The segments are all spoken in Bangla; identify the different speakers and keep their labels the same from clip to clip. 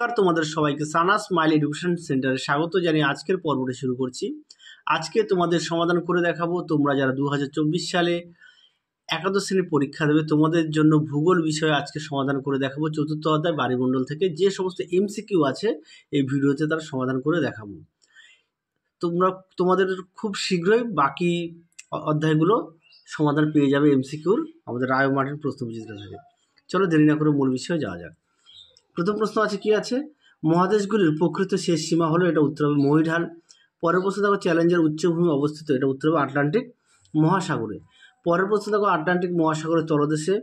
Speaker 1: তোমাদের সবাইকে সানা স্মাইল এডুকেশন সেন্টারে স্বাগত জানিয়ে আজকের পর্বটি শুরু করছি। আজকে তোমাদের সমাধান করে দেখাবো তোমরা যারা 2024 সালে একাদশ শ্রেণীর পরীক্ষা দেবে তোমাদের জন্য ভূগোল বিষয়ে আজকে সমাধান করে দেখাবো। চতুর্থ অধ্যায় বায়ুমণ্ডল থেকে যে সমস্ত এমসিকিউ আছে এই ভিডিওতে তার সমাধান করে দেখাবো। তোমাদের খুব শীঘ্রই বাকি অধ্যায়গুলো সমাধান পেয়ে যাবে এমসিকিউর আমাদের রায় মার্টিন প্রশ্নবিচিত্র থেকে। চলো দেরি না করে মূল বিষয়ে যাওয়া যাক। প্রথম প্রশ্ন আছে কি আছে, মহাদেশগুলির প্রকৃত শেষ সীমা হলো, এটা উত্তর হবে মহীঢাল। পরের প্রশ্ন দেখো চ্যালেঞ্জের উচ্চভূমি অবস্থিত, এটা উত্তর হবে আটলান্টিক মহাসাগরে। পরের প্রশ্ন দেখো আটলান্টিক মহাসাগরের তলদেশে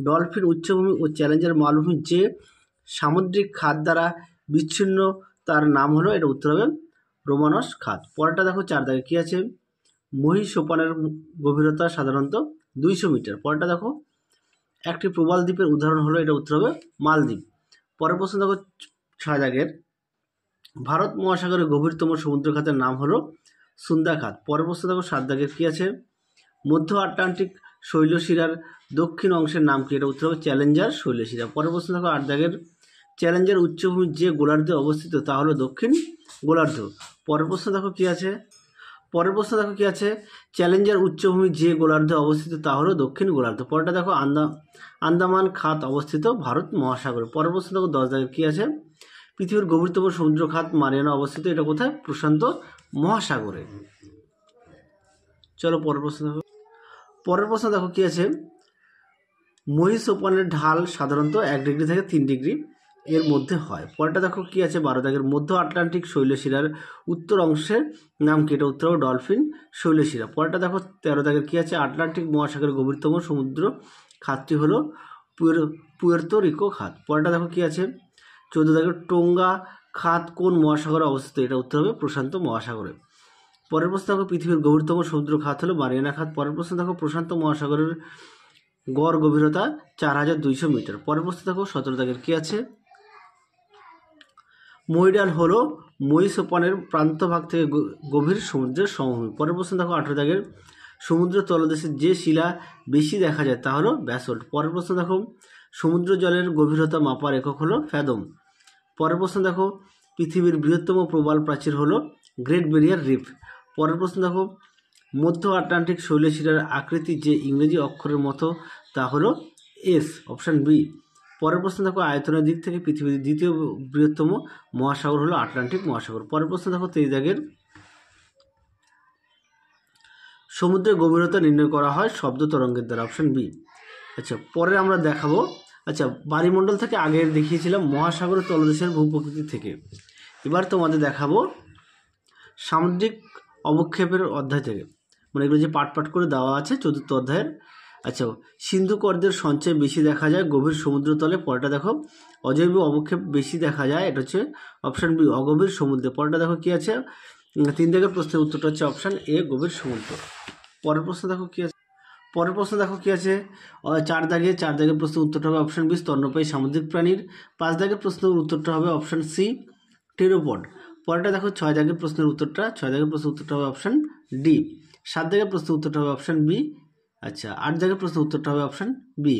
Speaker 1: ডলফিন উচ্চভূমি ও চ্যালেঞ্জের মালভূমি যে সামুদ্রিক খাত দ্বারা বিচ্ছিন্ন তার নাম হলো, এটা উত্তর হবে রোমানস খাত। পরেরটা দেখো চার দাগে কি আছে, মহীসোপানের গভীরতা সাধারণত 200 মিটার। পরেরটা দেখো একটি প্রবাল দ্বীপের উদাহরণ হলো, এটা উত্তর হবে মালদ্বীপ। পরের প্রশ্ন দেখো 6 দাগের, ভারত মহাসাগরের গভীরতম সমুদ্র খাতের নাম হলো সুন্দা খাত। পরের প্রশ্ন দেখো 7 দাগের কি আছে, মধ্য আটলান্টিক শৈলশিরার দক্ষিণ অংশের নাম কি, এটা উত্তর হবে চ্যালেঞ্জার শৈলশিরা। পরের প্রশ্ন দেখো 8 দাগের, চ্যালেঞ্জার উচ্চভূমি যে গোলার্ধে অবস্থিত তা হলো দক্ষিণ গোলার্ধ। পরের প্রশ্ন দেখো কি আছে, চ্যালেঞ্জার উচ্চভূমি যে গোলার্ধে অবস্থিত তা হলো দক্ষিণ গোলার্ধ। পরেরটা দেখো আন্দামান খাত অবস্থিত ভারত মহাসাগরে। পরের প্রশ্ন দেখো 10 দাগে কি আছে, পৃথিবীর গভীরতম সমুদ্র খাত মারিয়ানা অবস্থিত, এটা কোথায়, প্রশান্ত মহাসাগরে। চলো পরের প্রশ্ন দেখো কি আছে, মহীসোপানের ঢাল সাধারণত 1 ডিগ্রি থেকে 3 ডিগ্রি এর মধ্যে হয়। পরেরটা দেখো কি আছে 12 দাগের, মধ্য আটলান্টিক শৈলশিরার উত্তর অংশের নাম কি, এটা উত্তর হবে ডলফিন শৈলশিরা। পরেরটা দেখো 13 দাগের কি আছে, আটলান্টিক মহাসাগরের গভীরতম সমুদ্র খাতটি হলো পুয়ের্তো রিকো খাত। পরেরটা দেখো কি আছে 14 দাগের, টোঙ্গা খাত কোন মহাসাগরে অবস্থিত, এটা উত্তর হবে প্রশান্ত মহাসাগরে। পরের প্রশ্ন দেখো পৃথিবীর গভীরতম সমুদ্র খাত হলো মারিয়ানা খাত। পরের প্রশ্ন দেখো প্রশান্ত মহাসাগরের গড় গভীরতা 4200 মিটার। পরের প্রশ্ন দেখো 17 দাগের কি আছে, মহীঢাল হলো মহীসোপানের প্রান্তভাগ থেকে গভীর সমুদ্রের সমভূমি। পরের প্রশ্ন দেখো 18 দাগের, সমুদ্র তলদেশে যে শিলা বেশি দেখা যায় তা হলো ব্যাসল্ট। পরের প্রশ্ন দেখো সমুদ্র জলের গভীরতা মাপার একক হলো ফ্যাদম। পরের প্রশ্ন দেখো পৃথিবীর বৃহত্তম প্রবাল প্রাচীর হলো গ্রেট ব্যারিয়ার রিফ। পরের প্রশ্ন দেখো মধ্য আটলান্টিক শৈলশিরার আকৃতি যে ইংরেজি অক্ষরের মতো তা হলো এস, অপশান বি। পরের প্রশ্ন দেখো আয়তনের দিক থেকে পৃথিবীর দ্বিতীয় বৃহত্তম মহাসাগর হলো আটলান্টিক মহাসাগর। পরের প্রশ্ন দেখো 23 দাগের, সমুদ্রের গভীরতা নির্ণয় করা হয় শব্দ তরঙ্গের দ্বারা, অপশান বি। আচ্ছা পরে আমরা দেখাবো, আচ্ছা বায়ুমণ্ডল থেকে আগে দেখিয়েছিলাম মহাসাগরের তলদেশের ভূপ্রকৃতি থেকে, এবার তোমাদের দেখাবো সামুদ্রিক অবক্ষেপের অধ্যায় থেকে, মানে এগুলো যে পাট করে দেওয়া আছে চতুর্থ অধ্যায়ের। আচ্ছা সিন্ধু কর্দের সঞ্চয় বেশি দেখা যায় গভীর সমুদ্রতলে। পরেরটা দেখো অজৈব অবক্ষেপ বেশি দেখা যায়, এটা হচ্ছে অপশান বি অগভীর সমুদ্রে। পরেরটা দেখো কি আছে 3 দাগের প্রশ্নের উত্তরটা হচ্ছে অপশান এ গভীর সমুদ্র। পরের প্রশ্ন দেখো কি আছে 4 দাগের প্রশ্নের উত্তরটা হবে অপশান বি স্তন্যপায়ী সামুদ্রিক প্রাণীর। 5 দাগের প্রশ্নের উত্তরটা হবে অপশান সি টেরোপড। পরেরটা দেখো 6 দাগের প্রশ্নের উত্তরটা হবে অপশান ডি। 7 দাগের প্রশ্নের উত্তরটা হবে অপশান বি। আচ্ছা 8 দাগের প্রশ্নের উত্তরটা হবে অপশান বি।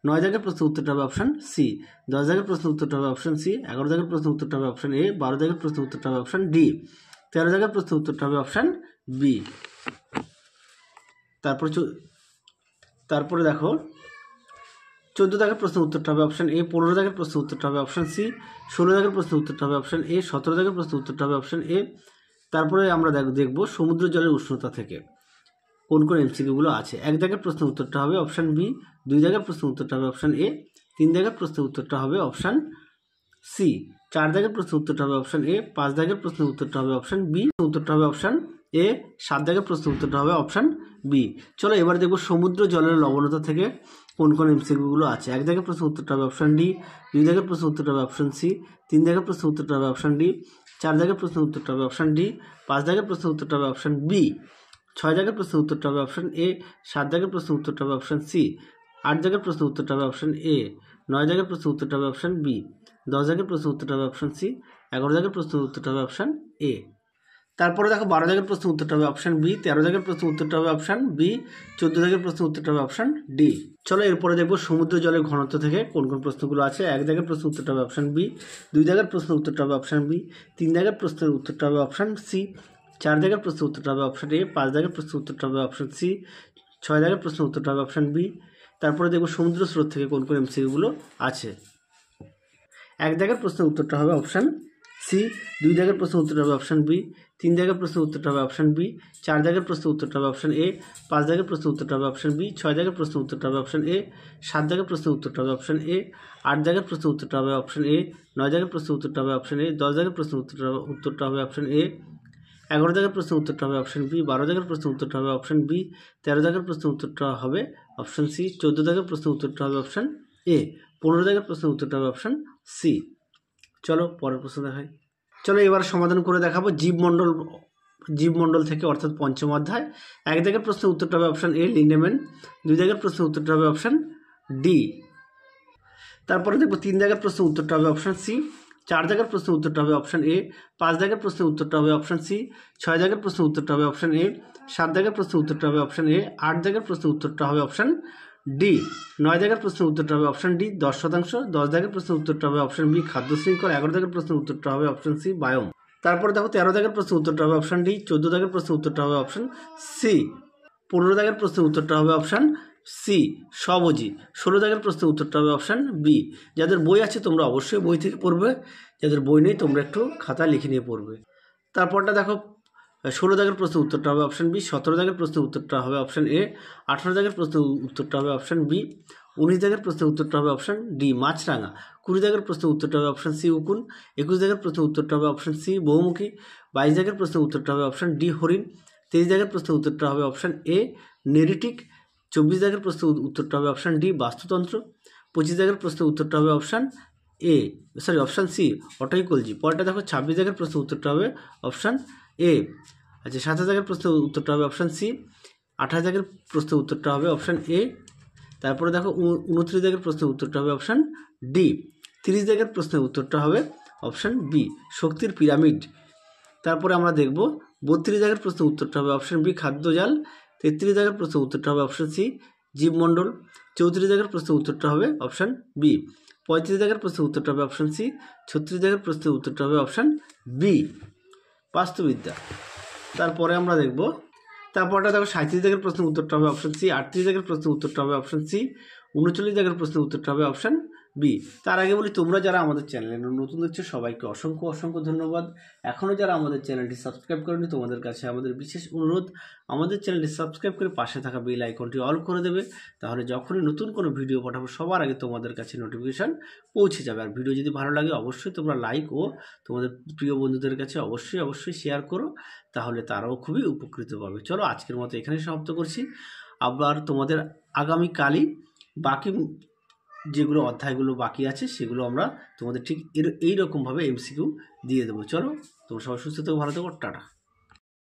Speaker 1: 9 দাগের প্রশ্নের উত্তরটা হবে অপশান সি। 10 দাগের প্রশ্নের উত্তরটা হবে অপশান সি। 11 দাগের প্রশ্নের উত্তরটা হবে অপশান এ। 12 দাগের প্রশ্নের উত্তরটা হবে অপশান ডি। 13 দাগের প্রশ্নের উত্তরটা হবে অপশান বি। তারপরে দেখো 14 দাগের প্রশ্নের উত্তরটা হবে অপশান এ। 15 দাগের প্রশ্নের উত্তরটা হবে অপশান সি। 16 দাগের প্রশ্নের উত্তরটা হবে অপশান এ। 17 দাগের প্রশ্নের উত্তরটা হবে অপশান এ। তারপরে আমরা দেখব সমুদ্র জলের উষ্ণতা থেকে কোন কোন এমসিকিউগুলো আছে। 1 দাগের প্রশ্নের উত্তরটা হবে অপশান বি। 2 দাগের প্রশ্নের উত্তরটা হবে অপশান এ। 3 দাগের প্রশ্নের উত্তরটা হবে অপশান সি। 4 দাগের প্রশ্নের উত্তরটা হবে অপশান এ। 5 দাগের প্রশ্নের উত্তরটা হবে অপশান বি, উত্তরটা হবে অপশান এ। 7 দাগের প্রশ্নের উত্তরটা হবে অপশান বি। চলো এবার দেখব সমুদ্র জলের লবণতা থেকে কোন কোন এমসিকিউগুলো আছে। 1 দাগের প্রশ্নের উত্তরটা হবে অপশান ডি। 2 দাগের প্রশ্নের উত্তরটা হবে অপশান সি। 3 দাগের প্রশ্নের উত্তরটা হবে অপশান ডি। 4 দাগের প্রশ্নের উত্তরটা হবে অপশান ডি। 5 দাগের প্রশ্নের উত্তরটা হবে অপশান বি। 6 দাগের প্রশ্নের উত্তরটা হবে অপশান এ। 7 দাগের প্রশ্নের উত্তরটা হবে অপশান সি। 8 দাগের প্রশ্নের উত্তরটা হবে অপশান এ। 9 দাগের প্রশ্নের উত্তরটা হবে অপশান বি। 10 দাগের প্রশ্নের উত্তরটা হবে অপশান সি। 11 দাগের প্রশ্নের উত্তরটা হবে অপশান এ। তারপরে দেখো 12 দাগের প্রশ্ন উত্তরটা হবে অপশান বি, 13 দাগের প্রশ্ন উত্তরটা হবে অপশান বি, 14 দাগের প্রশ্ন উত্তরটা হবে অপশান ডি। চলো এরপরে দেখবো সমুদ্র জলের ঘনত্ব থেকে কোন কোন প্রশ্নগুলো আছে। 1 দাগের প্রশ্ন উত্তরটা হবে অপশান বি, 2 দাগের প্রশ্ন উত্তরটা হবে অপশান বি, 3 দাগের প্রশ্নের উত্তরটা হবে অপশান সি, 4 দাগের প্রশ্ন উত্তরটা হবে অপশান এ, 5 দাগের প্রশ্ন উত্তরটা হবে অপশান সি, 6 দাগের প্রশ্ন উত্তরটা হবে অপশান বি। তারপরে দেখবো সমুদ্র স্রোত থেকে কোন কোন এমসিকিউগুলো আছে। 1 দাগের প্রশ্নের উত্তরটা হবে অপশান সি, 2 দাগের প্রশ্ন উত্তরটা হবে অপশান বি, 3 দাগের প্রশ্ন উত্তরটা হবে অপশান বি, 4 দাগের প্রশ্ন উত্তরটা হবে অপশান এ, 5 দাগের প্রশ্ন উত্তরটা হবে অপশান বি, 6 দাগের প্রশ্ন উত্তরটা হবে অপশান এ, 7 দাগের প্রশ্ন উত্তরটা হবে অপশান এ, 8 দাগের প্রশ্ন উত্তরটা হবে অপশান এ, 9 দাগের প্রশ্ন উত্তরটা হবে অপশান এ, 10 দাগের প্রশ্ন উত্তরটা হবে অপশান এ, 11 দাগের প্রশ্ন উত্তরটা হবে অপশান বি, 12 দাগের প্রশ্ন উত্তরটা হবে অপশান বি, 13 দাগের প্রশ্ন উত্তরটা হবে অপশান সি, 14 দাগের প্রশ্ন উত্তরটা হবে অপশান এ, 15 দাগের প্রশ্ন উত্তরটা হবে অপশান সি। চলো পরের প্রশ্ন দেখাই। চলো এবার সমাধান করে দেখাবো জীবমণ্ডল থেকে, অর্থাৎ পঞ্চম অধ্যায়। 1 দাগের প্রশ্নের উত্তরটা হবে অপশান এ লিন্ডেম্যান, 2 দাগের প্রশ্নের উত্তরটা হবে অপশান ডি। তারপরে দেখবো 3 দাগের প্রশ্নের উত্তরটা হবে অপশান সি, 4 দাগের প্রশ্নের উত্তরটা হবে অপশান এ, 5 দাগের প্রশ্নের উত্তরটা হবে অপশান সি, 6 দাগের প্রশ্নের উত্তরটা হবে অপশান এ, 7 দাগের প্রশ্নের উত্তরটা হবে অপশান এ, 8 দাগের প্রশ্নের উত্তরটা হবে অপশান ডি, 9 দাগের প্রশ্নের উত্তরটা হবে অপশান ডি 10%, 10 দাগের প্রশ্নের উত্তরটা হবে অপশান বি খাদ্য শৃঙ্খল, 11 দাগের প্রশ্নের উত্তরটা হবে অপশান সি বায়োম। তারপরে দেখো 13 দাগের প্রশ্নের উত্তরটা হবে অপশান ডি, 14 দাগের প্রশ্নের উত্তরটা হবে অপশান সি, 15 দাগের প্রশ্নের উত্তরটা হবে অপশান সি স্বভোজী, 16 দাগের প্রশ্নের উত্তরটা হবে অপশান বি। যাদের বই আছে তোমরা অবশ্যই বই থেকে পড়বে, যাদের বই নেই তোমরা একটু খাতা লিখে নিয়ে পড়বে। তারপরটা দেখো 16 দাগের প্রশ্নের উত্তরটা হবে অপশান বি, 17 দাগের প্রশ্নের উত্তরটা হবে অপশান এ, 18 দাগের প্রশ্নের উত্তরটা হবে অপশান বি, 19 দাগের প্রশ্নের উত্তরটা হবে অপশান ডি মাছরাঙা, 20 দাগের প্রশ্নের উত্তরটা হবে অপশান সি উকুন, 21 দাগের প্রশ্নের উত্তরটা হবে অপশান সি বহুমুখী, 22 দাগের প্রশ্নের উত্তরটা হবে অপশান ডি হরিণ, 23 দাগের প্রশ্নের উত্তরটা হবে অপশান এ নেরিটিক, 24 দাগের প্রশ্নের উত্তরটা হবে অপশান ডি বাস্তুতন্ত্র, 25 দাগের প্রশ্নের উত্তরটা হবে অপশান অপশান সি অটোইকোলজি। পরেরটা দেখো 26 দাগের প্রশ্নের উত্তরটা হবে অপশান এ। আচ্ছা 27 দাগের প্রশ্নের উত্তরটা হবে অপশান সি, 28 দাগের প্রশ্নের উত্তরটা হবে অপশান এ। তারপরে দেখো 29 দাগের প্রশ্নের উত্তরটা হবে অপশান ডি, 30 দাগের প্রশ্নের উত্তরটা হবে অপশান বি শক্তির পিরামিড। তারপরে আমরা দেখব 32 দাগের প্রশ্নের উত্তরটা হবে অপশান বি খাদ্যজাল, 33 দাগের প্রশ্নের উত্তরটা হবে অপশান সি জীবমণ্ডল, 34 দাগের প্রশ্নের উত্তরটা হবে অপশান বি, 35 দাগের প্রশ্নের উত্তরটা হবে অপশান সি, 36 দাগের প্রশ্নের উত্তরটা হবে অপশান বি বাস্তুবিদ্যা। তারপরে আমরা দেখব তারপরটা দেখো 37 দাগের প্রশ্নের উত্তরটা হবে অপশান সি, 38 দাগের প্রশ্নের উত্তরটা হবে অপশান সি, 39 দাগের প্রশ্নের উত্তরটা হবে অপশান বি। তার আগে বলি তোমরা যারা আমাদের চ্যানেলে নতুন দেখছো সবাইকে অসংখ্য ধন্যবাদ। এখনও যারা আমাদের চ্যানেলটি সাবস্ক্রাইব করেনি তোমাদের কাছে আমাদের বিশেষ অনুরোধ, আমাদের চ্যানেলটি সাবস্ক্রাইব করে পাশে থাকা বেল আইকনটি অল করে দেবে, তাহলে যখনই নতুন কোনো ভিডিও পাঠাবো সবার আগে তোমাদের কাছে নোটিফিকেশান পৌঁছে যাবে। আর ভিডিও যদি ভালো লাগে অবশ্যই তোমরা লাইক ও তোমাদের প্রিয় বন্ধুদের কাছে অবশ্যই শেয়ার করো, তাহলে তারাও খুবই উপকৃত পাবে। চলো আজকের মতো এখানেই সমাপ্ত করছি। আবার তোমাদের আগামীকালই বাকি যেগুলো অধ্যায়গুলো বাকি আছে সেগুলো আমরা তোমাদের ঠিক এইরকমভাবে এমসিকিউ দিয়ে দেবো। চলো তোমরা সবাই সুস্থ থেকো, ভালো থেকো, টাটা।